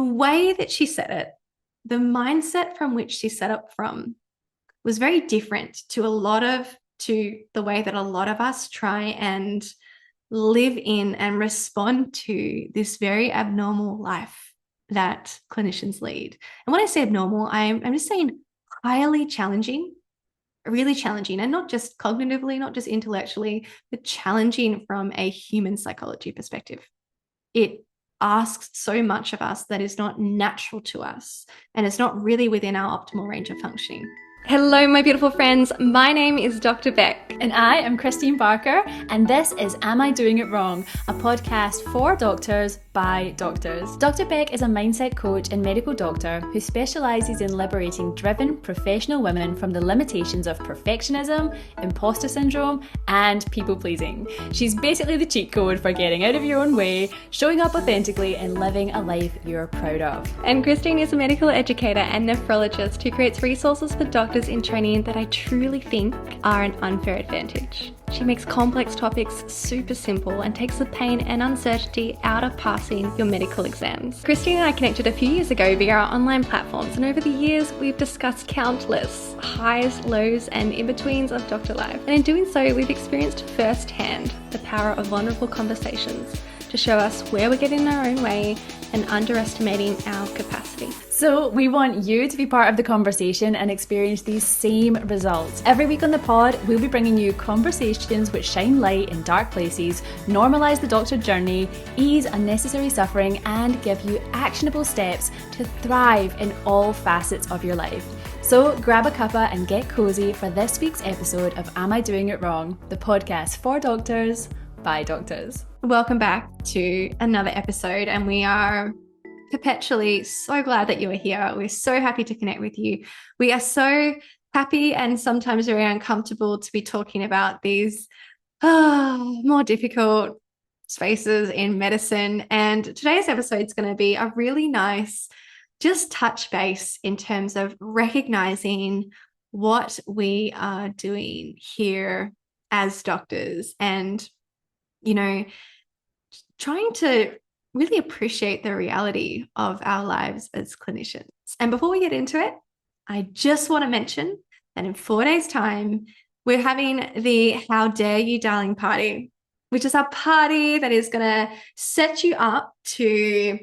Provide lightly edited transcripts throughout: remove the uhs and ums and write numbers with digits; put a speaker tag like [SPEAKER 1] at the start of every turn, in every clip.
[SPEAKER 1] the way that she said it, the mindset from which she set up from was very different to the way that a lot of us try and live in and respond to this very abnormal life that clinicians lead. And when I say abnormal, I'm just saying highly challenging, really challenging, and not just cognitively, not just intellectually, but challenging from a human psychology perspective. It asks so much of us that is not natural to us, and it's not really within our optimal range of functioning. Hello, my beautiful friends. My name is Dr. Becc.
[SPEAKER 2] And I am Kristeen Barker, and this is Am I Doing It Wrong? A podcast for doctors by doctors. Dr. Becc is a mindset coach and medical doctor who specialises in liberating driven professional women from the limitations of perfectionism, imposter syndrome, and people pleasing. She's basically the cheat code for getting out of your own way, showing up authentically, and living a life you're proud of.
[SPEAKER 1] And Kristeen is a medical educator and nephrologist who creates resources for doctors in training that I truly think are an unfair advantage. She makes complex topics super simple and takes the pain and uncertainty out of passing your medical exams. Kristeen and I connected a few years ago via our online platforms, and over the years we've discussed countless highs, lows, and in-betweens of doctor life. And in doing so, we've experienced firsthand the power of vulnerable conversations to show us where we're getting in our own way and underestimating our capacity.
[SPEAKER 2] So we want you to be part of the conversation and experience these same results. Every week on the pod, we'll be bringing you conversations which shine light in dark places, normalise the doctor journey, ease unnecessary suffering, and give you actionable steps to thrive in all facets of your life. So grab a cuppa and get cozy for this week's episode of Am I Doing It Wrong? The podcast for doctors by doctors.
[SPEAKER 1] Welcome back to another episode, and we are perpetually so glad that you are here. We're so happy to connect with you. We are so happy and sometimes very uncomfortable to be talking about these more difficult spaces in medicine. And today's episode is going to be a really nice just touch base in terms of recognizing what we are doing here as doctors, and trying to really appreciate the reality of our lives as clinicians. And before we get into it, I just want to mention that in 4 days' time, we're having the How Dare You Darling party, which is a party that is going to set you up to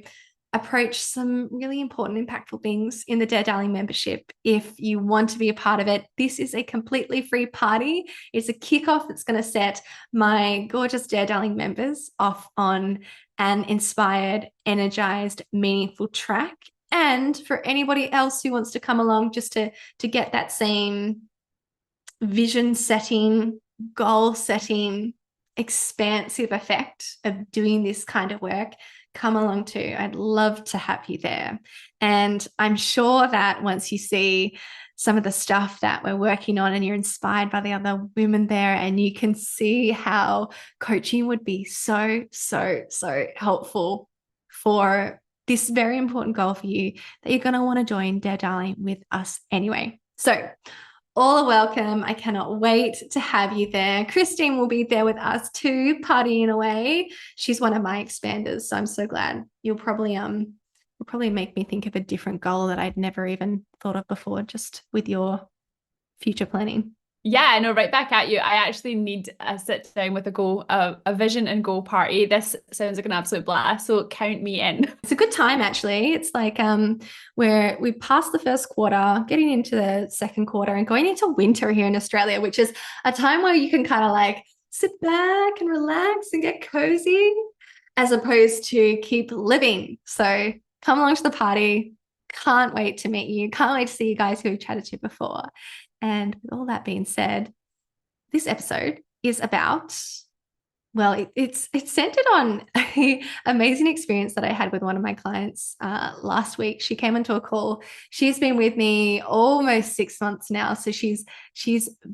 [SPEAKER 1] approach some really important, impactful things in the Dare Darling membership. If you want to be a part of it, this is a completely free party. It's a kickoff that's going to set my gorgeous Dare Darling members off on an inspired, energized, meaningful track. And for anybody else who wants to come along just to get that same vision setting, goal setting, expansive effect of doing this kind of work, come along too. I'd love to have you there. And I'm sure that once you see some of the stuff that we're working on and you're inspired by the other women there, and you can see how coaching would be so, so, so helpful for this very important goal for you, that you're going to want to join Dare Darling with us anyway. So all are welcome. I cannot wait to have you there. Kristeen will be there with us too, partying away. She's one of my expanders, so I'm so glad. You'll probably make me think of a different goal that I'd never even thought of before, just with your future planning.
[SPEAKER 2] Yeah, I know, right back at you. I actually need a sit down with a goal, a vision and goal party. This sounds like an absolute blast, so count me in.
[SPEAKER 1] It's a good time, actually. It's like where we passed the first quarter, getting into the second quarter, and going into winter here in Australia, which is a time where you can kind of like sit back and relax and get cozy, as opposed to keep living. So come along to the party. Can't wait to meet you. Can't wait to see you guys who we've chatted to before. And with all that being said, this episode is about, well, it's centered on an amazing experience that I had with one of my clients last week. She came onto a call. She's been with me almost 6 months now. So she's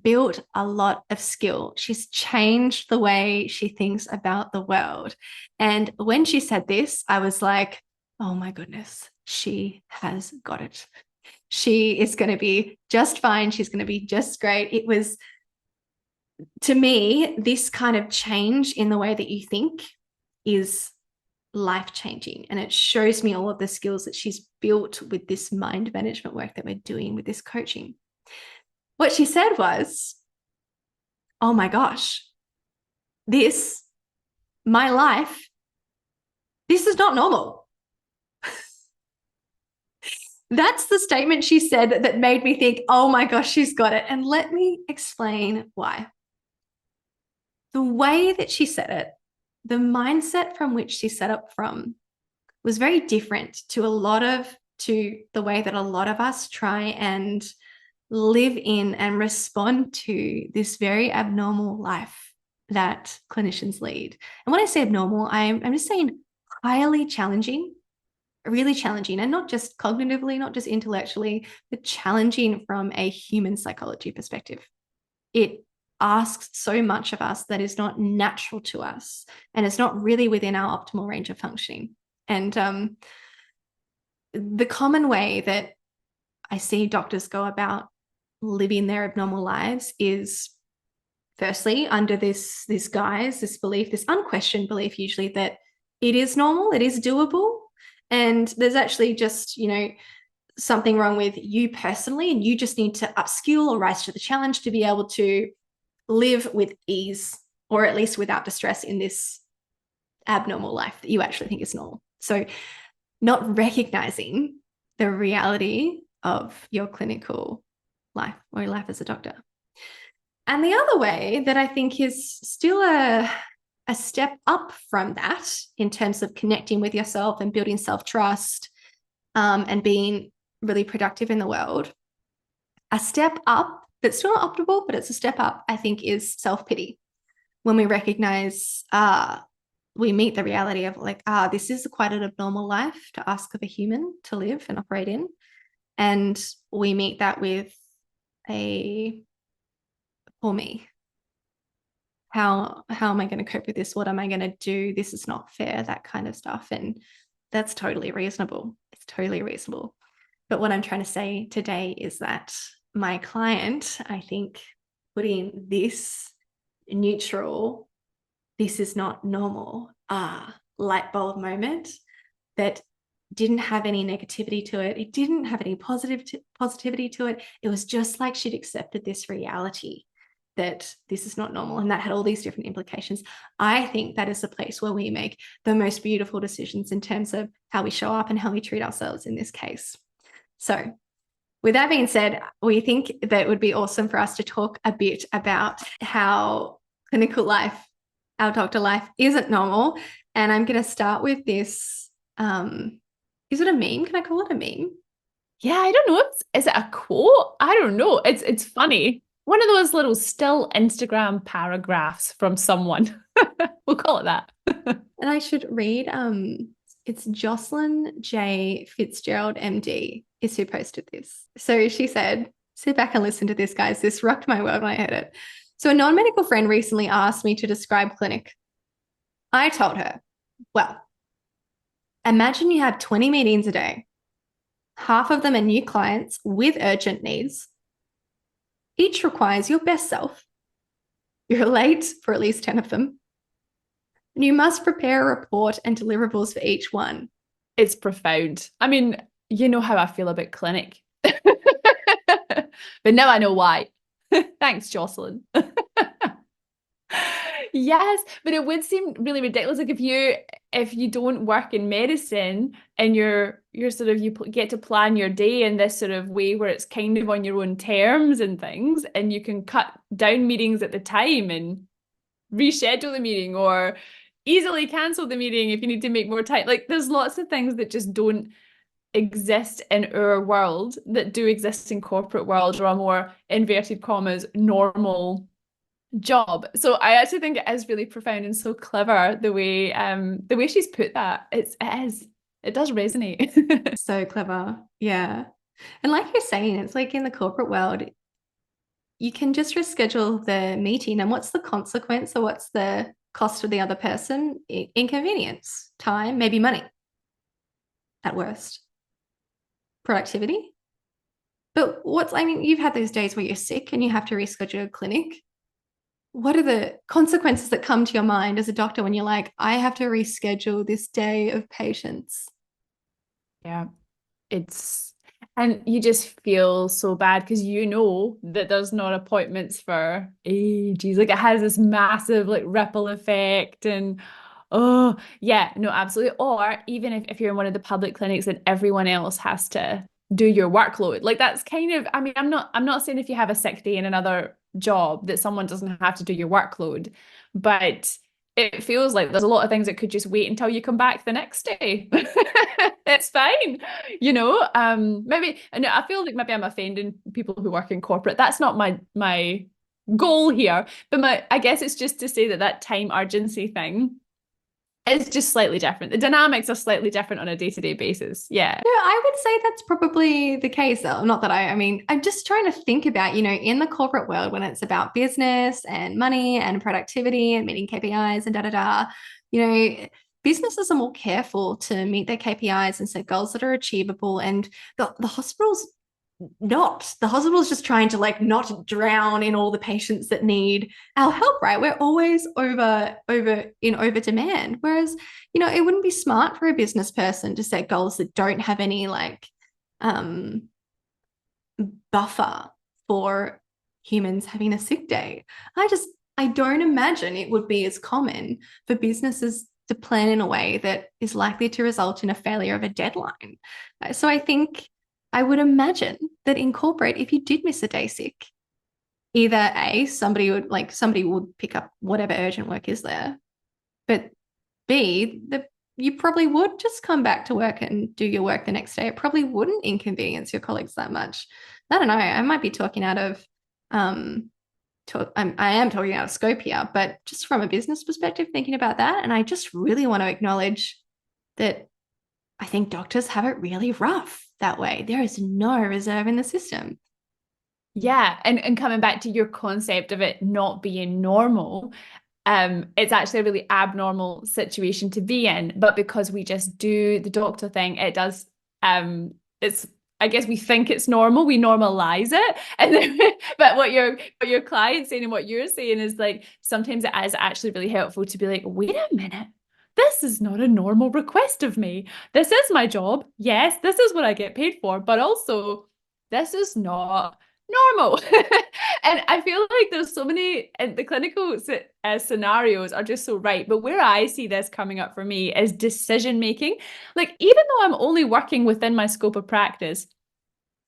[SPEAKER 1] built a lot of skill. She's changed the way she thinks about the world. And when she said this, I was like, oh my goodness, she has got it. She is going to be just fine. She's going to be just great. It was, to me, this kind of change in the way that you think is life-changing. And it shows me all of the skills that she's built with this mind management work that we're doing with this coaching. What she said was, oh my gosh, my life, this is not normal. That's the statement she said that made me think, oh my gosh, she's got it. And let me explain why. The way that she said it, the mindset from which she set up from, was very different to the way that a lot of us try and live in and respond to this very abnormal life that clinicians lead. And when I say abnormal, I'm just saying highly challenging, really challenging, and not just cognitively, not just intellectually, but challenging from a human psychology perspective. It asks so much of us that is not natural to us, and it's not really within our optimal range of functioning. And the common way that I see doctors go about living their abnormal lives is, firstly, under this guise, this belief, this unquestioned belief usually, that it is normal, it is doable, and there's actually just, something wrong with you personally, and you just need to upskill or rise to the challenge to be able to live with ease, or at least without distress, in this abnormal life that you actually think is normal. So not recognizing the reality of your clinical life or your life as a doctor. And the other way that I think is still a step up from that in terms of connecting with yourself and building self-trust, and being really productive in the world, a step up that's still not optimal, but it's a step up, I think, is self-pity. When we recognize, we meet the reality of this is quite an abnormal life to ask of a human to live and operate in. And we meet that with a poor me. How am I going to cope with this? What am I going to do? This is not fair, that kind of stuff. And that's totally reasonable. It's totally reasonable. But what I'm trying to say today is that my client, I think, put in this neutral, this is not normal, light bulb moment that didn't have any negativity to it. It didn't have any positivity to it. It was just like she'd accepted this reality that this is not normal, and that had all these different implications. I think that is the place where we make the most beautiful decisions in terms of how we show up and how we treat ourselves in this case. So with that being said, we think that it would be awesome for us to talk a bit about how clinical life, our doctor life, isn't normal. And I'm going to start with this. Is it a meme? Can I call it a meme?
[SPEAKER 2] Yeah, I don't know. Is it a quote? I don't know. It's funny. One of those little still Instagram paragraphs from someone. We'll call it that.
[SPEAKER 1] And I should read, it's Jocelyn J. Fitzgerald, MD, is who posted this. So she said, sit back and listen to this, guys. This rocked my world when I heard it. So a non-medical friend recently asked me to describe clinic. I told her, well, imagine you have 20 meetings a day. Half of them are new clients with urgent needs. Each requires your best self. You're late for at least 10 of them. You must prepare a report and deliverables for each one.
[SPEAKER 2] It's profound. I mean, you know how I feel about clinic. But now I know why. Thanks, Jocelyn. Yes, but it would seem really ridiculous. Like if you don't work in medicine and you're sort of, get to plan your day in this sort of way where it's kind of on your own terms and things, and you can cut down meetings at the time and reschedule the meeting or easily cancel the meeting if you need to make more time. Like there's lots of things that just don't exist in our world that do exist in corporate world, or a more inverted commas normal job. So I actually think it is really profound and so clever the way she's put that. It does resonate.
[SPEAKER 1] So clever. Yeah. And like you're saying, it's like in the corporate world, you can just reschedule the meeting, and what's the consequence, or what's the cost to the other person? Inconvenience, time, maybe money at worst. Productivity. But you've had those days where you're sick and you have to reschedule a clinic. what are the consequences that come to your mind as a doctor when you're like, I have to reschedule this day of patients?
[SPEAKER 2] Yeah. It's and you just feel so bad because you know that there's not appointments for ages. Like it has this massive like ripple effect and oh yeah, no, absolutely. Or even if you're in one of the public clinics and everyone else has to do your workload. Like that's kind of, I mean, I'm not saying if you have a sick day in another job that someone doesn't have to do your workload, but it feels like there's a lot of things that could just wait until you come back the next day. It's fine, maybe, and I feel like maybe I'm offending people who work in corporate. That's not my goal here, but I guess it's just to say that that time urgency thing is just slightly different. The dynamics are slightly different on a day-to-day basis. Yeah.
[SPEAKER 1] Yeah, I would say that's probably the case. Not that I mean, I'm just trying to think about, in the corporate world when it's about business and money and productivity and meeting KPIs and da da da, you know, businesses are more careful to meet their KPIs and set goals that are achievable. And the hospitals not. The hospital's just trying to like not drown in all the patients that need our help, right? We're always over demand. Whereas, it wouldn't be smart for a business person to set goals that don't have any like um buffer for humans having a sick day. I don't imagine it would be as common for businesses to plan in a way that is likely to result in a failure of a deadline. So I think I would imagine that in corporate, if you did miss a day sick, either A, somebody would pick up whatever urgent work is there, but B, you probably would just come back to work and do your work the next day. It probably wouldn't inconvenience your colleagues that much. I don't know. I might be talking out of I am talking out of scope here, but just from a business perspective, thinking about that, and I just really want to acknowledge that I think doctors have it really rough that way. There is no reserve in the system.
[SPEAKER 2] Yeah. And coming back to your concept of it not being normal, it's actually a really abnormal situation to be in. But because we just do the doctor thing, it does, it's, I guess we think it's normal, we normalize it. And then, but what your client's saying and what you're saying is like, sometimes it is actually really helpful to be like, wait a minute. This is not a normal request of me. This is my job. Yes, this is what I get paid for, but also this is not normal. And I feel like there's so many, and the clinical scenarios are just so right. But where I see this coming up for me is decision making. Like, even though I'm only working within my scope of practice,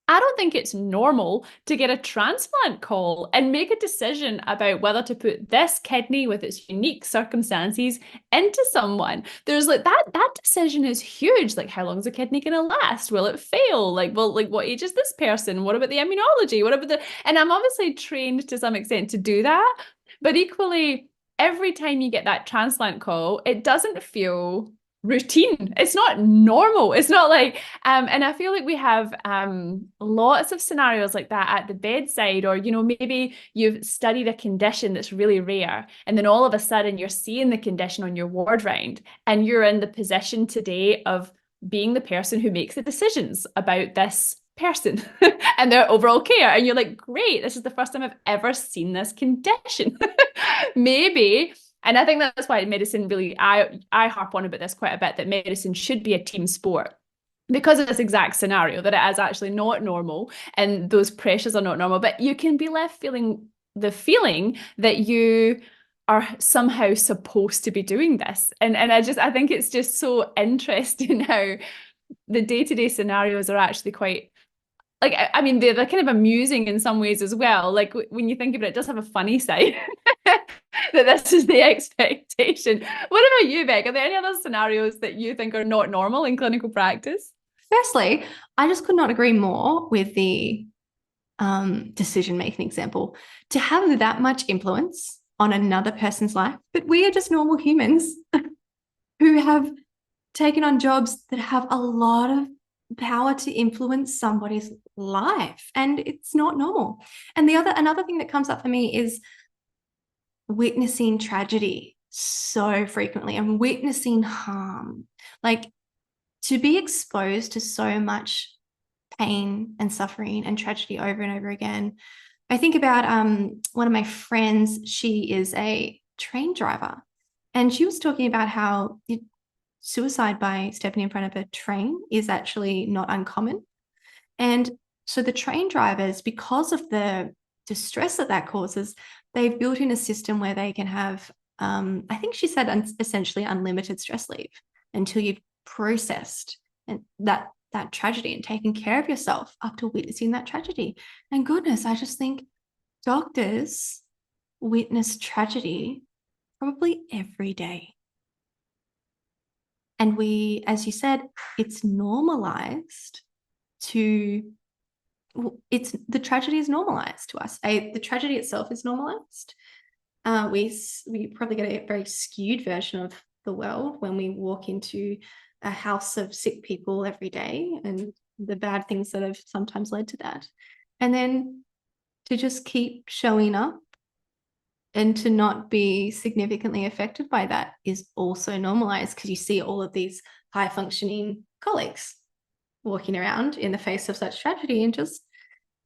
[SPEAKER 2] I don't think it's normal to get a transplant call and make a decision about whether to put this kidney with its unique circumstances into someone. There's like that decision is huge. Like, how long is the kidney gonna last? Will it fail? Like what age is this person? What about the immunology? What about and I'm obviously trained to some extent to do that, but equally, every time you get that transplant call, it doesn't feel routine. It's not normal. It's not like and I feel like we have lots of scenarios like that at the bedside, or maybe you've studied a condition that's really rare, and then all of a sudden you're seeing the condition on your ward round, and you're in the position today of being the person who makes the decisions about this person and their overall care. And you're like, great, this is the first time I've ever seen this condition. Maybe. And I think that's why medicine really, I harp on about this quite a bit, that medicine should be a team sport because of this exact scenario, that it is actually not normal and those pressures are not normal. But you can be left feeling the feeling that you are somehow supposed to be doing this. And I think it's just so interesting how the day-to-day scenarios are actually quite, like, I mean, they're kind of amusing in some ways as well. Like when you think about it, it does have a funny side that this is the expectation. What about you, Becc? Are there any other scenarios that you think are not normal in clinical practice?
[SPEAKER 1] Firstly, I just could not agree more with the decision making example. To have that much influence on another person's life, but we are just normal humans who have taken on jobs that have a lot of power to influence somebody's life, and it's not normal. And another thing that comes up for me is witnessing tragedy so frequently and witnessing harm. Like, to be exposed to so much pain and suffering and tragedy over and over again, I think about one of my friends. She is a train driver, and she was talking about how suicide by stepping in front of a train is actually not uncommon. And so the train drivers, because of the distress that that causes, they've built in a system where they can have, I think she said, essentially unlimited stress leave until you've processed and that tragedy and taken care of yourself after witnessing that tragedy. And goodness, I just think doctors witness tragedy probably every day. And we, as you said, it's normalized to it's the tragedy is normalized to us. The tragedy itself is normalized. We probably get a very skewed version of the world when we walk into a house of sick people every day and the bad things that have sometimes led to that. And then to just keep showing up and to not be significantly affected by that is also normalized because you see all of these high functioning colleagues walking around in the face of such tragedy and just,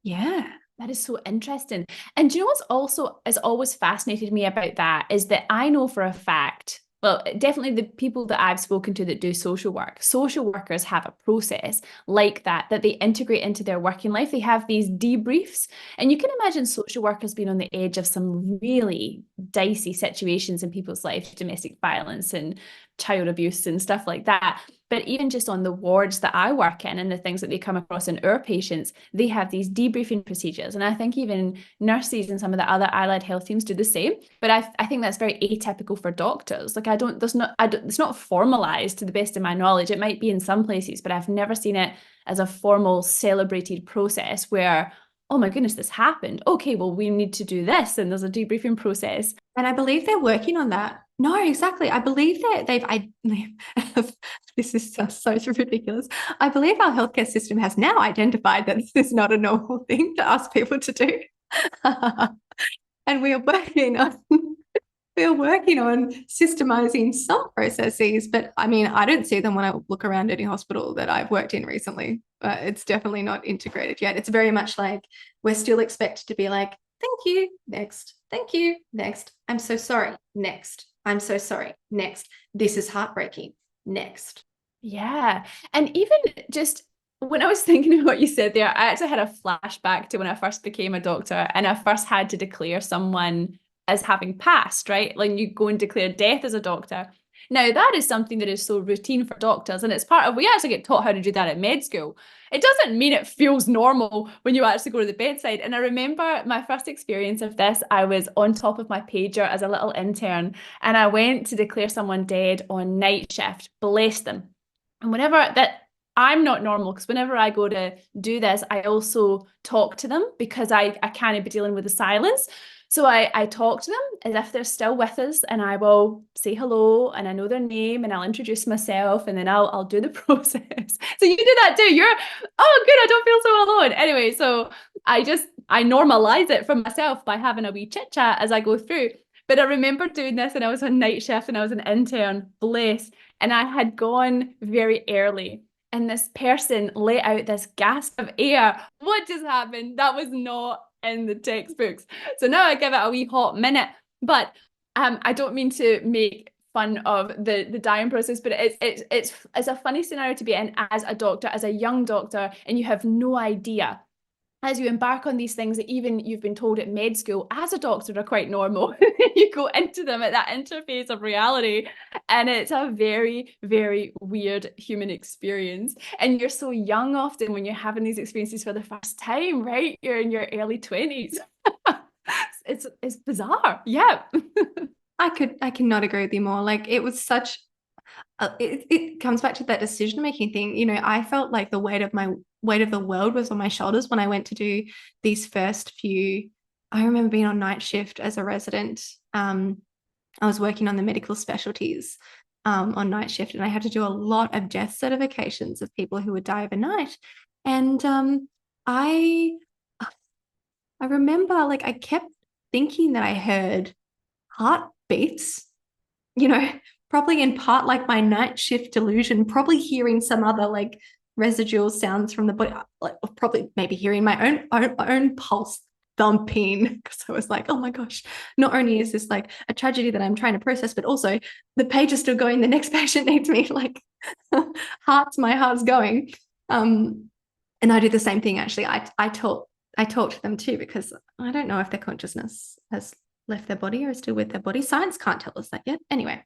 [SPEAKER 1] yeah.
[SPEAKER 2] That is so interesting. And do you know what's also has always fascinated me about that is that I know for a fact, well, definitely the people that I've spoken to that do social workers have a process like that they integrate into their working life. They have these debriefs. And you can imagine social workers being on the edge of some really dicey situations in people's lives, domestic violence and child abuse and stuff like that. But even just on the wards that I work in and the things that they come across in our patients, they have these debriefing procedures. And I think even nurses and some of the other allied health teams do the same. But I think that's very atypical for doctors. Like it's not formalized to the best of my knowledge. It might be in some places, but I've never seen it as a formal celebrated process where, oh my goodness, this happened. Okay, well, we need to do this. And there's a debriefing process.
[SPEAKER 1] And I believe they're working on that. No, exactly. I believe that this is so ridiculous. I believe our healthcare system has now identified that this is not a normal thing to ask people to do. And we are working on systemizing some processes, but I mean, I don't see them when I look around any hospital that I've worked in recently. It's definitely not integrated yet. It's very much like we're still expected to be like, thank you, next. Thank you, next. I'm so sorry, next. I'm so sorry, next. This is heartbreaking, next.
[SPEAKER 2] Yeah. And even just when I was thinking of what you said there, I actually had a flashback to when I first became a doctor and I first had to declare someone as having passed, right? Like you go and declare death as a doctor. Now, that is something that is so routine for doctors, and it's part of, we actually get taught how to do that at med school. It doesn't mean it feels normal when you actually go to the bedside. And I remember my first experience of this, I was on top of my pager as a little intern, and I went to declare someone dead on night shift, bless them. And whenever that, I'm not normal because whenever I go to do this, I also talk to them because I can't be dealing with the silence. So I talk to them as if they're still with us and I will say hello and I know their name and I'll introduce myself and then I'll do the process. So you do that too. You're, oh, good, I don't feel so alone. Anyway, so I normalize it for myself by having a wee chit chat as I go through. But I remember doing this and I was on night shift and I was an intern, bless. And I had gone very early and this person let out this gasp of air. What just happened? That was not in the textbooks. So now I give it a wee hot minute. But I don't mean to make fun of the dying process, but it's a funny scenario to be in as a doctor, as a young doctor, and you have no idea as you embark on these things that even you've been told at med school as a doctor are quite normal. You go into them at that interface of reality and it's a very, very weird human experience. And you're so young often when you're having these experiences for the first time, right? You're in your early 20s. It's bizarre. Yeah.
[SPEAKER 1] I cannot agree with you more. Like it was such it comes back to that decision making thing. You know, I felt like the weight of the world was on my shoulders when I went to do these first few. I remember being on night shift as a resident. I was working on the medical specialties on night shift, and I had to do a lot of death certifications of people who would die overnight. And I I remember like I kept thinking that I heard heartbeats, you know, probably in part like my night shift delusion, probably hearing some other like residual sounds from the body, like probably maybe hearing my own pulse thumping because I was like, oh my gosh, not only is this like a tragedy that I'm trying to process, but also the page is still going. The next patient needs me. Like, my heart's going. And I do the same thing. Actually, I talk to them too, because I don't know if their consciousness has left their body or is still with their body. Science can't tell us that yet. Anyway,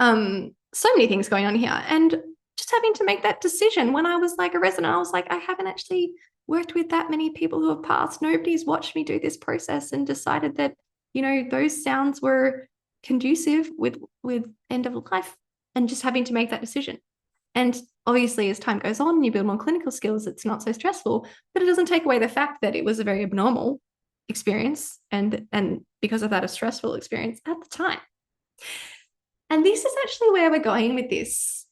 [SPEAKER 1] so many things going on here, and just having to make that decision. When I was like a resident, I was like, I haven't actually worked with that many people who have passed. Nobody's watched me do this process and decided that, those sounds were conducive with end of life, and just having to make that decision. And obviously, as time goes on, you build more clinical skills, it's not so stressful, but it doesn't take away the fact that it was a very abnormal experience, and because of that, a stressful experience at the time. And this is actually where we're going with this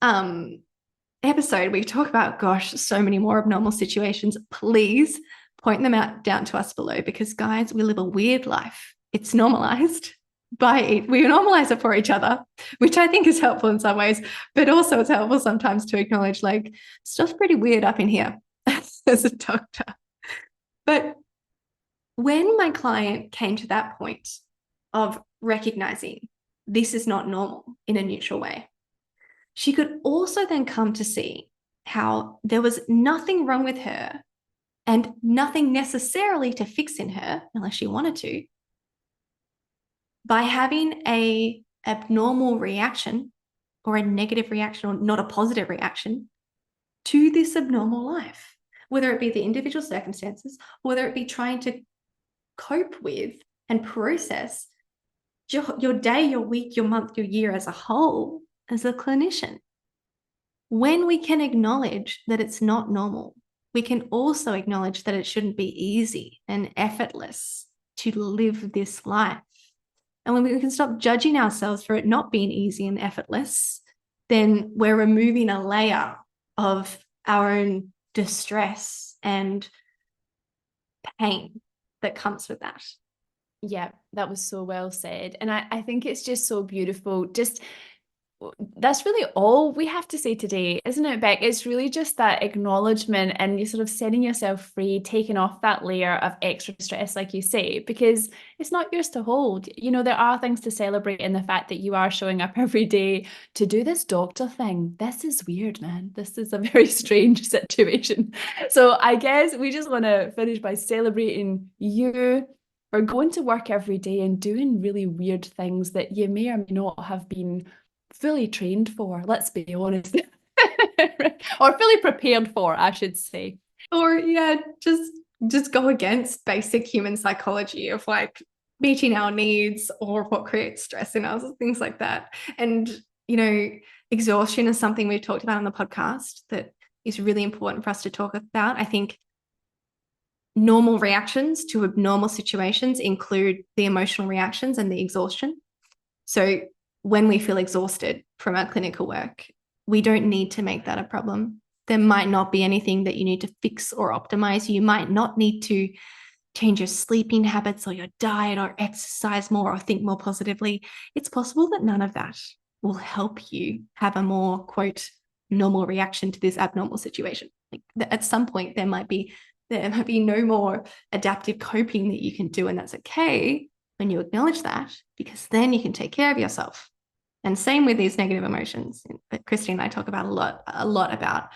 [SPEAKER 1] episode. We talk about, gosh, so many more abnormal situations. Please point them out down to us below, because guys, we live a weird life. It's normalized we normalize it for each other, which I think is helpful in some ways, but also it's helpful sometimes to acknowledge, like, stuff's pretty weird up in here as a doctor. But when my client came to that point of recognizing this is not normal in a neutral way, she could also then come to see how there was nothing wrong with her and nothing necessarily to fix in her unless she wanted to, by having a abnormal reaction or a negative reaction, or not a positive reaction, to this abnormal life, whether it be the individual circumstances, or whether it be trying to cope with and process your day, your week, your month, your year as a whole, as a clinician. When we can acknowledge that it's not normal, we can also acknowledge that it shouldn't be easy and effortless to live this life. And when we can stop judging ourselves for it not being easy and effortless, then we're removing a layer of our own distress and pain that comes with that.
[SPEAKER 2] Yeah, that was so well said. And I think it's just so beautiful. Just that's really all we have to say today, isn't it, Becc? It's really just that acknowledgement and you sort of setting yourself free, taking off that layer of extra stress, like you say, because it's not yours to hold. There are things to celebrate in the fact that you are showing up every day to do this doctor thing. This is weird, man. This is a very strange situation. So I guess we just want to finish by celebrating you for going to work every day and doing really weird things that you may or may not have been fully trained for, let's be honest. Or fully prepared for, I should say.
[SPEAKER 1] Or just go against basic human psychology of like meeting our needs or what creates stress in us, things like that. And exhaustion is something we've talked about on the podcast that is really important for us to talk about. I think normal reactions to abnormal situations include the emotional reactions and the exhaustion. So when we feel exhausted from our clinical work, we don't need to make that a problem. There might not be anything that you need to fix or optimize. You might not need to change your sleeping habits or your diet or exercise more or think more positively. It's possible that none of that will help you have a more, quote, normal reaction to this abnormal situation. Like, at some point, there might be no more adaptive coping that you can do, and that's okay when you acknowledge that, because then you can take care of yourself. And same with these negative emotions. Kristeen and I talk about a lot about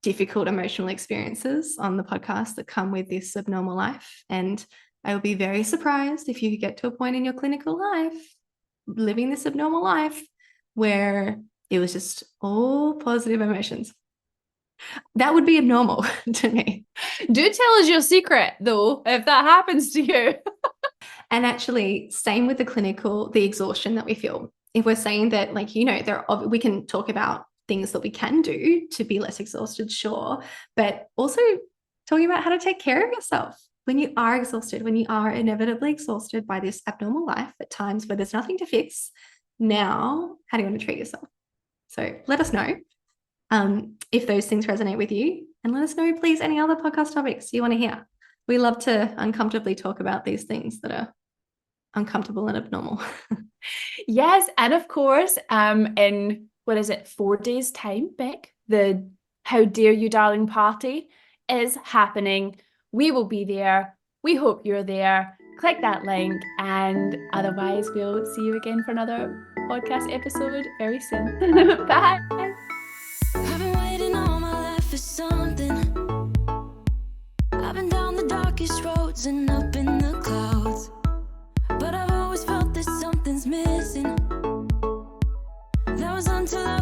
[SPEAKER 1] difficult emotional experiences on the podcast that come with this abnormal life. And I would be very surprised if you get to a point in your clinical life, living this abnormal life, where it was just all positive emotions. That would be abnormal to me.
[SPEAKER 2] Do tell us your secret, though, if that happens to you.
[SPEAKER 1] And actually, same with the exhaustion that we feel. If we're saying that, like, we can talk about things that we can do to be less exhausted, sure, but also talking about how to take care of yourself when you are exhausted, when you are inevitably exhausted by this abnormal life at times where there's nothing to fix. Now, how do you want to treat yourself? So let us know if those things resonate with you, and let us know, please, any other podcast topics you want to hear. We love to uncomfortably talk about these things that are uncomfortable and abnormal.
[SPEAKER 2] Yes, and of course, in 4 days' time, Becc, the How Dare You Darling party is happening. We will be there. We hope you're there. Click that link, and otherwise, we'll see you again for another podcast episode very soon. Bye.
[SPEAKER 3] I've been waiting all my life for something. I've been down the darkest roads and up in the clouds, but I've always felt that something's missing. That was until I